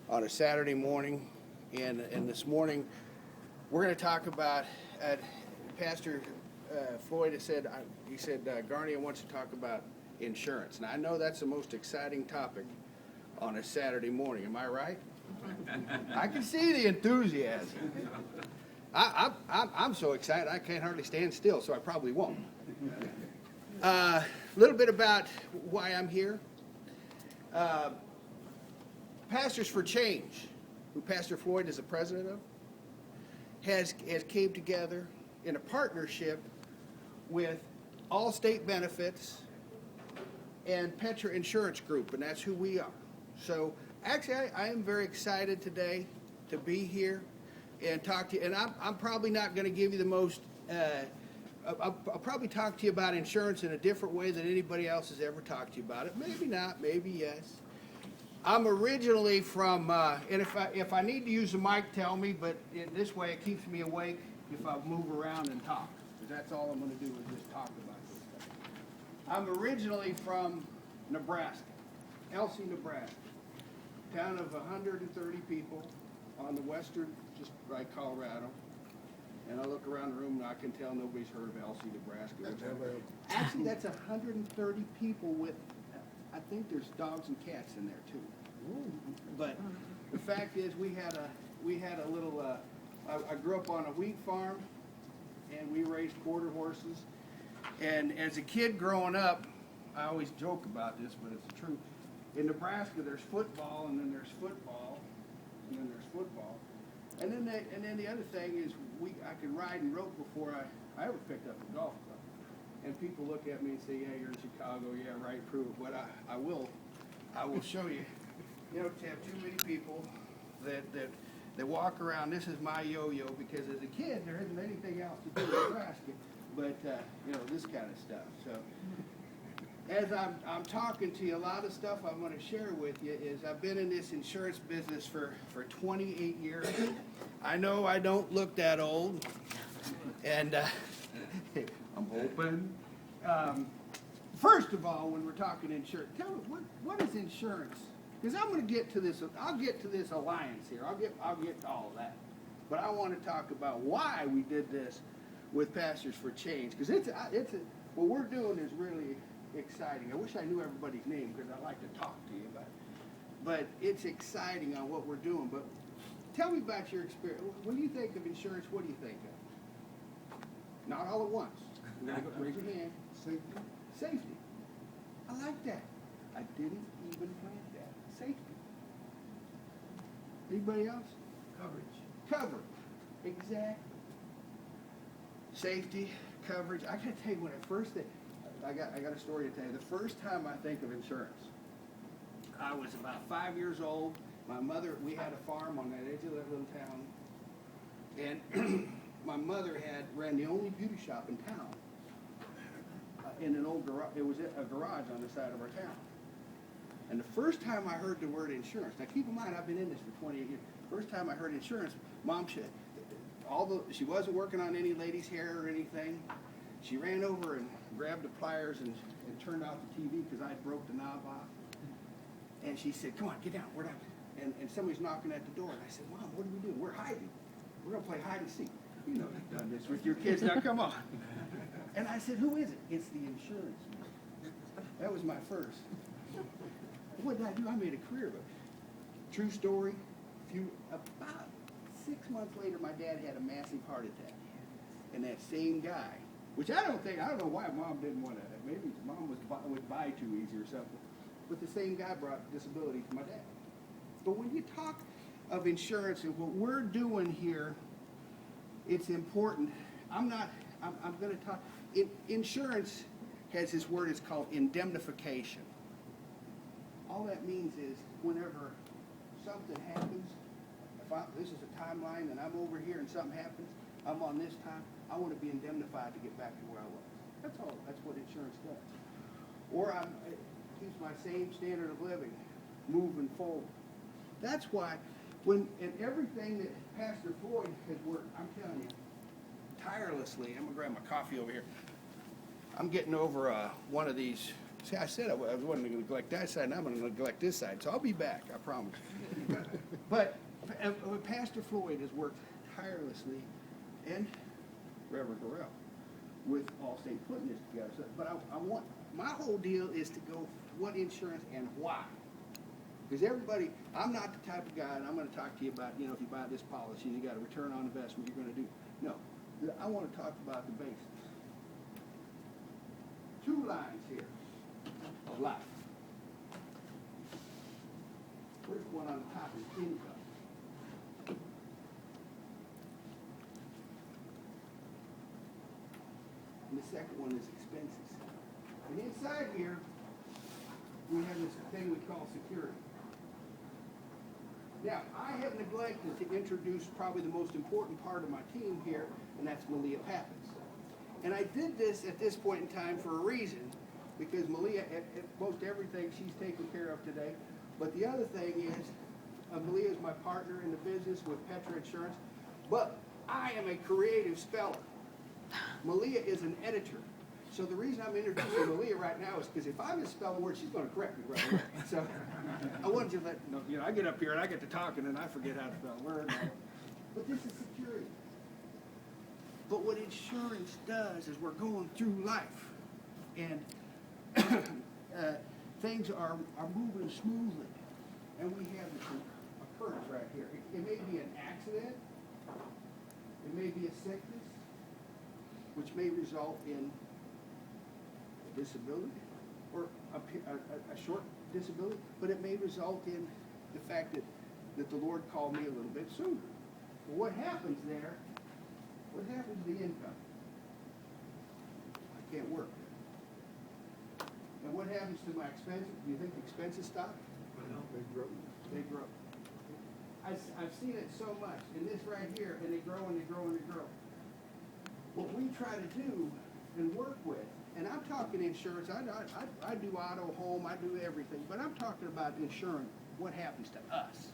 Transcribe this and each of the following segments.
on a Saturday morning. And this morning, we're going to talk about, Pastor Floyd has said, he said, Garney wants to talk about insurance. And I know that's the most exciting topic on a Saturday morning. Am I right? I can see the enthusiasm. I'm so excited I can't hardly stand still, so I probably won't. A little bit about why I'm here. Pastors for Change, who Pastor Floyd is the president of, has came together in a partnership with Allstate Benefits and Petra Insurance Group, and that's who we are. So actually, I am very excited today to be here and talk to you. And I'm probably not going to give you the most. I'll probably talk to you about insurance in a different way than anybody else has ever talked to you about it. Maybe not. Maybe yes. I'm originally from, and if I need to use the mic, tell me. But this way, it keeps me awake if I move around and talk. Because that's all I'm going to do is just talk about this stuff. I'm originally from Nebraska, Elsie, Nebraska, town of 130 people on the western, just like Colorado. And I look around the room and I can tell nobody's heard of Elsie, Nebraska. Actually, that's 130 people with, I think there's dogs and cats in there too. But the fact is, we had a little. I grew up on a wheat farm, and we raised quarter horses. And as a kid growing up, I always joke about this, but it's the truth. In Nebraska, there's football, and then there's football, and then there's football, and then the other thing is I could ride and rope before I ever picked up a golf club. And people look at me and say, "Yeah, you're in Chicago. Yeah, right, prove it." But I will show you. You know, to have too many people that walk around. This is my yo-yo because as a kid there isn't anything else to do in Nebraska, but you know, this kind of stuff. So as I'm talking to you, a lot of stuff I want to share with you is I've been in this insurance business for 28 years. I know I don't look that old, and I'm hoping. First of all, when we're talking insurance, tell me what is insurance? Because I'm going to get to this. I'll get to this alliance here. I'll get to all of that. But I want to talk about why we did this with Pastors for Change. Because what we're doing is really exciting. I wish I knew everybody's name because I'd like to talk to you about it. But it's exciting on what we're doing. But tell me about your experience. When you think of insurance, what do you think of? Not all at once. Raise your hand. Safety. Safety. I like that. I didn't even plant that. Safety. Anybody else? Coverage. Exactly. Safety, coverage. I gotta tell you, when I got a story to tell you. The first time I think of insurance, I was about 5 years old. My mother, we had a farm on that edge of that little town, and my mother ran the only beauty shop in town. In an old garage, it was a garage on the side of our town. And the first time I heard the word insurance, now keep in mind I've been in this for 28 years. First time I heard insurance, Mom said, she wasn't working on any lady's hair or anything. She ran over and grabbed the pliers and turned off the TV because I broke the knob off. And she said, "Come on, get down, we're down." And somebody's knocking at the door. And I said, "Mom, what are we doing? We're hiding. We're going to play hide and seek." You know, you've done this with your kids. Now, come on. And I said, "Who is it?" "It's the insurance man." That was my first. What did I do? I made a career of it. True story. About 6 months later, my dad had a massive heart attack. And that same guy, which I don't know why Mom didn't want to. Maybe Mom was buy too easy or something. But the same guy brought disability to my dad. But when you talk of insurance and what we're doing here, it's important. I'm going to talk. Insurance has this word, it's called indemnification. All that means is whenever something happens, this is a timeline and I'm over here and something happens, I'm on this time, I want to be indemnified to get back to where I was. That's all. That's what insurance does. Or it keeps my same standard of living moving forward. That's why in everything that Pastor Floyd has worked, I'm telling you, tirelessly, I'm going to grab my coffee over here. I'm getting over one of these See, I said I wasn't going to neglect that side, and I'm going to neglect this side, so I'll be back, I promise. But Pastor Floyd has worked tirelessly, and Reverend Gorell, with Allstate putting this together. So, but I want, my whole deal is to go what insurance and why. Because everybody, I'm not the type of guy, and I'm going to talk to you about, if you buy this policy, you got a return on investment, you're going to do. No, I want to talk about the basics. 2 lines here of life. First one on the top is income. And the second one is expenses. And inside here, we have this thing we call security. Now, I have neglected to introduce probably the most important part of my team here, and that's Malia Pappas. And I did this at this point in time for a reason, because Malia, at most everything she's taken care of today. But the other thing is, Malia is my partner in the business with Petra Insurance, but I am a creative speller. Malia is an editor. So the reason I'm introducing Malia right now is because if I misspell a word, she's going to correct me right away. So I wanted to let I get up here and I get to talking and I forget how to spell a word. But this is security. But what insurance does is we're going through life, and things are moving smoothly, and we have this occurrence right here. It may be an accident, it may be a sickness, which may result in a disability or a short disability, but it may result in the fact that the Lord called me a little bit sooner. Well, what happens there? What happens to the income? I can't work. And what happens to my expenses? Do you think the expenses stop? No, they grow. They grow. I've seen it so much. In this right here, and they grow and they grow and they grow. What we try to do and work with, and I'm talking insurance, I do auto, home, I do everything, but I'm talking about insurance, what happens to us.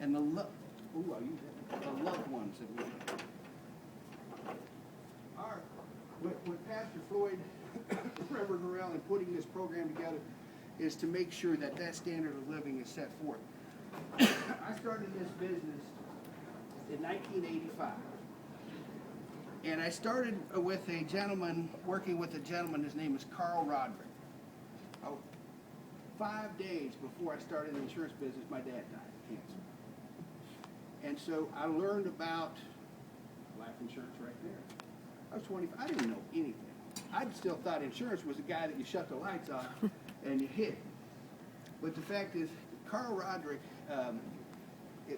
And the loved ones that we have. What Pastor Floyd, Reverend Gorell, and putting this program together is to make sure that that standard of living is set forth. I started this business in 1985. And I started with a gentleman, working with a gentleman, his name is Carl Roderick. 5 days before I started the insurance business, my dad died of cancer. And so I learned about life insurance right there. I was 25, I didn't know anything. I still thought insurance was the guy that you shut the lights off and you hit. But the fact is, Carl Roderick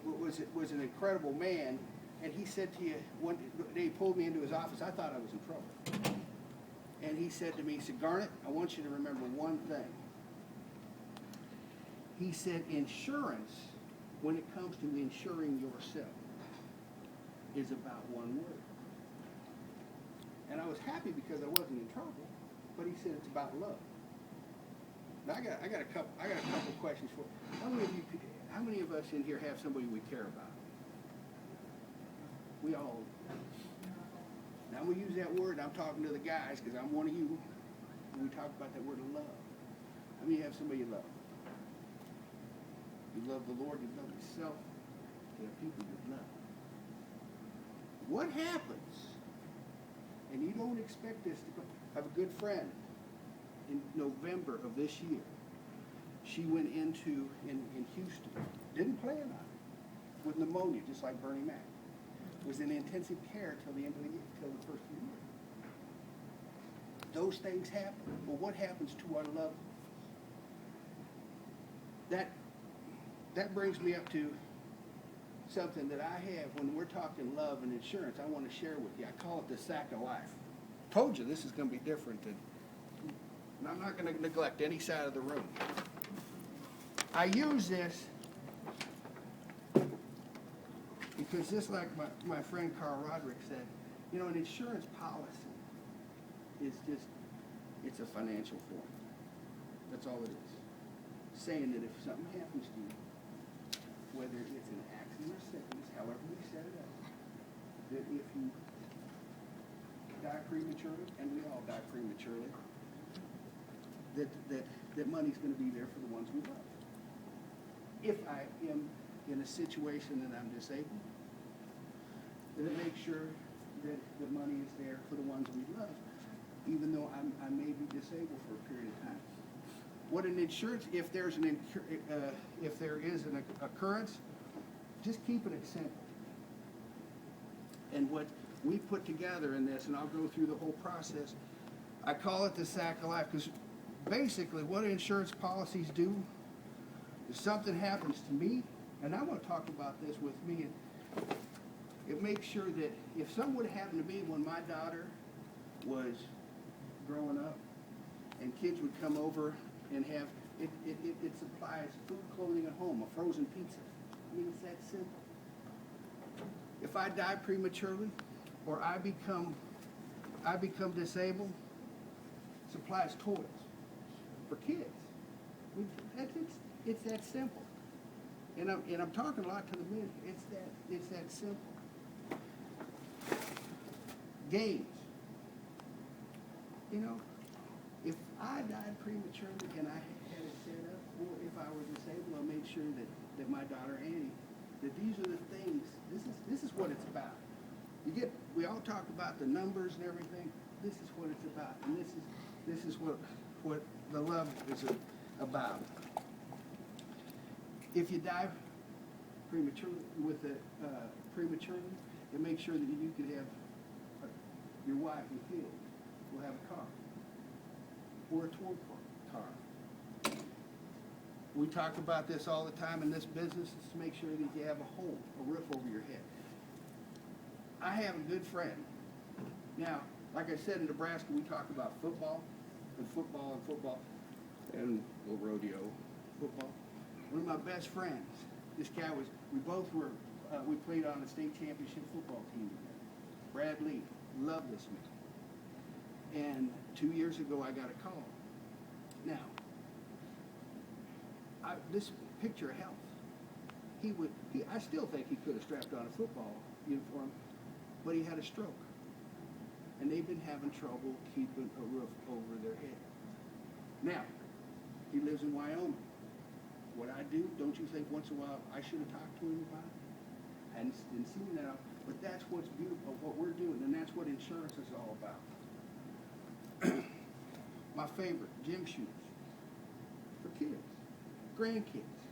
was an incredible man, and he said to you, one day he pulled me into his office, I thought I was in trouble. And he said to me, he said, Garnet, I want you to remember one thing. He said, insurance, when it comes to insuring yourself, is about one word. And I was happy because I wasn't in trouble, but he said it's about love. Now I got a couple questions for you. How many of us in here have somebody we care about? We all. Now we use that word, and I'm talking to the guys because I'm one of you. And we talk about that word of love. How many have somebody you love? You love the Lord, you love yourself, you have people you love. What happens? And you don't expect this to go. I have a good friend in November of this year. She went into, in Houston, didn't plan on it, with pneumonia, just like Bernie Mac. Was in intensive care till the end of the year, till the first of the year. Those things happen. Well, what happens to our loved ones? That brings me up to something that I have when we're talking love and insurance. I want to share with you. I call it the sack of life. Told you this is going to be different, and I'm not going to neglect any side of the room. I use this because just like my friend Carl Roderick said, an insurance policy is just, it's a financial form. That's all it is. Saying that if something happens to you, whether it's an accident or sickness, however we set it up, that if you die prematurely, and we all die prematurely, that money's going to be there for the ones we love. If I am in a situation that I'm disabled, then it makes sure that the money is there for the ones we love, even though I may be disabled for a period of time. What an insurance, if there is an occurrence, just keeping it simple. And what we put together in this, and I'll go through the whole process, I call it the sack of life, because basically what insurance policies do, if something happens to me, and I want to talk about this with me, it makes sure that if something would happen to me when my daughter was growing up, and kids would come over and have, it supplies food, clothing at home, a frozen pizza. I mean, it's that simple. If I die prematurely, or I become disabled, supplies toys for kids. It's that simple. And I'm talking a lot to the men. It's that simple. Games. You know, if I died prematurely and I had it set up, or if I were disabled, I made sure that my daughter Annie, that these are the things. This is what it's about. We all talk about the numbers and everything. This is what it's about, and this is what the love is about. If you die prematurely it makes sure that you can have your wife and kids will have a car or a toy car. We talk about this all the time in this business, is to make sure that you have a home, a roof over your head. I have a good friend. Now, like I said, in Nebraska, we talk about football and little rodeo football. One of my best friends, this guy we played on a state championship football team together. Brad Lee, loved this man. And 2 years ago, I got a call. Now, this picture of health. I still think he could have strapped on a football uniform, but he had a stroke. And they've been having trouble keeping a roof over their head. Now, he lives in Wyoming. What I do, don't you think once in a while I should have talked to him about it? I didn't see that, but that's what's beautiful, what we're doing, and that's what insurance is all about. My favorite, gym shoes for kids, grandkids,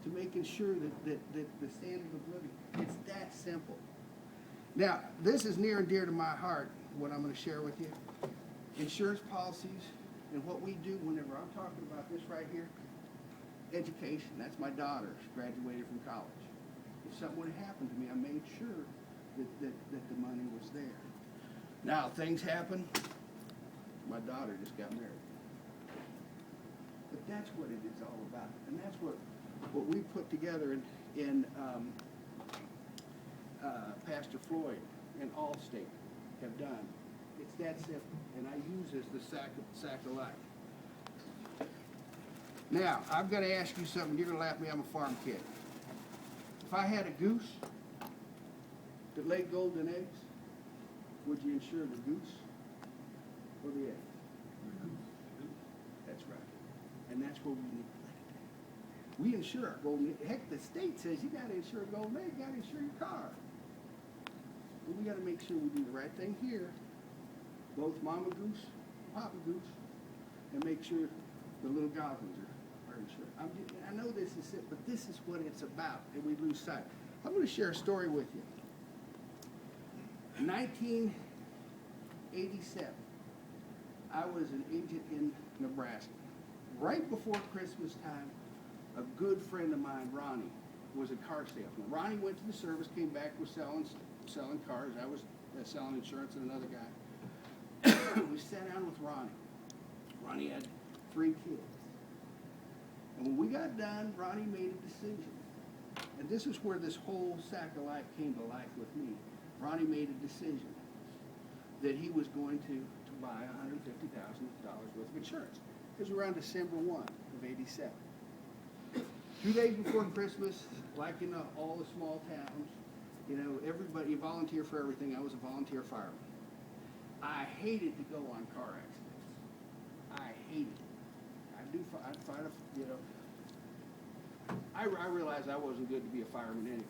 to making sure that the standard of living, it's that simple. Now, this is near and dear to my heart, what I'm going to share with you. Insurance policies and what we do whenever I'm talking about this right here, education. That's my daughter. She graduated from college. If something would have happened to me, I made sure that the money was there. Now, things happen. My daughter just got married. But that's what it is all about. And that's what we put together in Pastor Floyd and Allstate have done. It's that simple. And I use this, the sack of life. Now, I'm going to ask you something. You're going to laugh at me. I'm a farm kid. If I had a goose that laid golden eggs, would you insure the goose or the egg? The goose. That's right. And that's where we need to let it. We insure our golden egg. Heck, the state says you got to insure a golden egg. You got to insure your car. But we got to make sure we do the right thing here. Both Mama Goose, Papa Goose, and make sure the little goblins are insured. I know this is it, but this is what it's about, and we lose sight. I'm going to share a story with you. In 1987, I was an agent in Nebraska. Right before Christmas time, a good friend of mine, Ronnie, was a car salesman. Ronnie went to the service, came back, was selling cars. I was selling insurance and another guy. We sat down with Ronnie. Ronnie had 3 kids. And when we got done, Ronnie made a decision. And this is where this whole sack of life came to life with me. Ronnie made a decision that he was going to buy $150,000 worth of insurance. It was around December 1 of '87. 2 days before Christmas, like in all the small towns, everybody volunteer for everything. I was a volunteer fireman. I hated to go on car accidents. I hated it. I'd find a, you know. I realized I wasn't good to be a fireman anyway.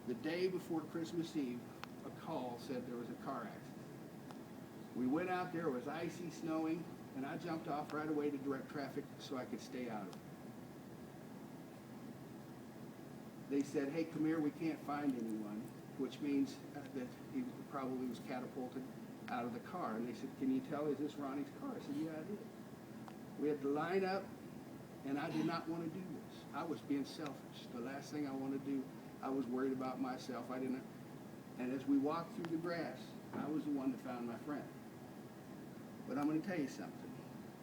The day before Christmas Eve, a call said there was a car accident. We went out there, it was icy, snowing, and I jumped off right away to direct traffic so I could stay out of it. They said, hey, come here, we can't find anyone, which means that he probably was catapulted out of the car. And they said, can you tell, is this Ronnie's car? I said, yeah, it is. We had to line up, and I did not want to do this. I was being selfish. The last thing I want to do, I was worried about myself. I didn't. And as we walked through the grass, I was the one that found my friend. But I'm going to tell you something.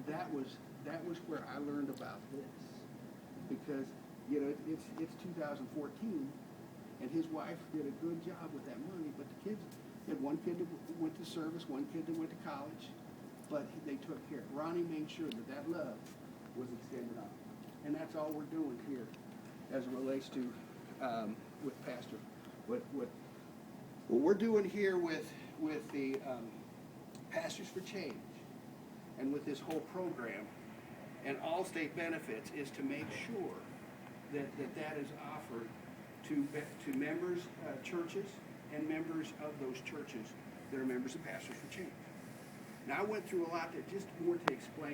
That was where I learned about this, because you know it's 2014, and his wife did a good job with that money. But the kids, had one kid that went to service, one kid that went to college, but they took care. Ronnie made sure that love was extended on, and that's all we're doing here, as it relates to with Pastor. What we're doing here with the Pastors for Change, and with this whole program, and all state benefits, is to make sure that is offered to members, churches, and members of those churches that are members of Pastors for Change. Now, I went through a lot there, just more to explain